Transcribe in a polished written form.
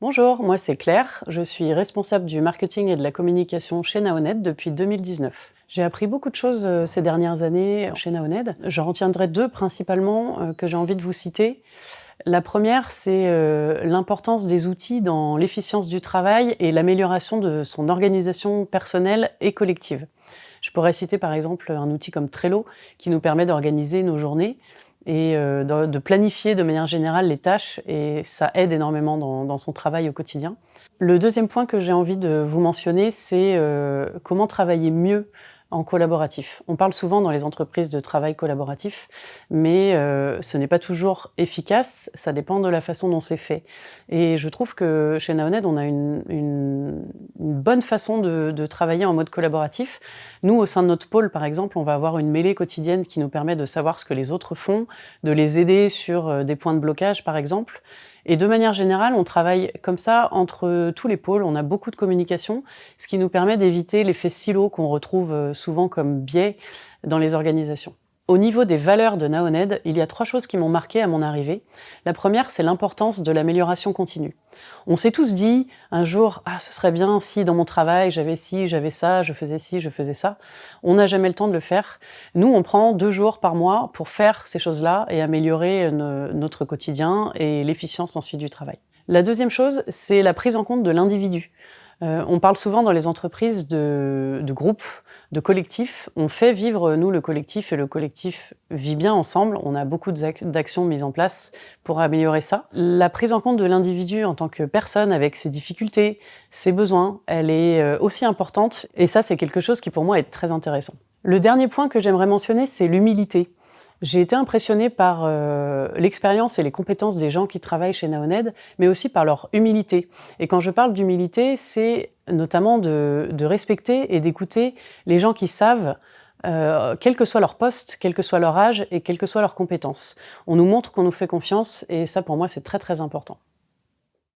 Bonjour, moi c'est Claire, je suis responsable du marketing et de la communication chez Naoned depuis 2019. J'ai appris beaucoup de choses ces dernières années chez Naoned. J'en retiendrai deux principalement que j'ai envie de vous citer. La première, c'est l'importance des outils dans l'efficience du travail et l'amélioration de son organisation personnelle et collective. Je pourrais citer par exemple un outil comme Trello qui nous permet d'organiser nos journées et de planifier de manière générale les tâches et ça aide énormément dans son travail au quotidien. Le deuxième point que j'ai envie de vous mentionner, c'est comment travailler mieux en collaboratif. On parle souvent dans les entreprises de travail collaboratif, mais ce n'est pas toujours efficace, ça dépend de la façon dont c'est fait. Et je trouve que chez Naoned, on a une bonne façon de travailler en mode collaboratif. Nous, au sein de notre pôle, par exemple, on va avoir une mêlée quotidienne qui nous permet de savoir ce que les autres font, de les aider sur des points de blocage, par exemple. Et de manière générale, on travaille comme ça entre tous les pôles, on a beaucoup de communication, ce qui nous permet d'éviter l'effet silo qu'on retrouve souvent comme biais dans les organisations. Au niveau des valeurs de Naoned, il y a trois choses qui m'ont marqué à mon arrivée. La première, c'est l'importance de l'amélioration continue. On s'est tous dit un jour « Ah, ce serait bien si dans mon travail, j'avais ci, j'avais ça, je faisais ci, je faisais ça ». On n'a jamais le temps de le faire. Nous, on prend 2 jours par mois pour faire ces choses-là et améliorer notre quotidien et l'efficience ensuite du travail. La deuxième chose, c'est la prise en compte de l'individu. On parle souvent dans les entreprises de groupes, de collectifs. On fait vivre, nous, le collectif et le collectif vit bien ensemble. On a beaucoup d'actions mises en place pour améliorer ça. La prise en compte de l'individu en tant que personne avec ses difficultés, ses besoins, elle est aussi importante et ça, c'est quelque chose qui pour moi est très intéressant. Le dernier point que j'aimerais mentionner, c'est l'humilité. J'ai été impressionnée par l'expérience et les compétences des gens qui travaillent chez Naoned, mais aussi par leur humilité. Et quand je parle d'humilité, c'est notamment de respecter et d'écouter les gens qui savent, quel que soit leur poste, quel que soit leur âge et quelles que soient leurs compétences. On nous montre qu'on nous fait confiance et ça, pour moi, c'est très, très important.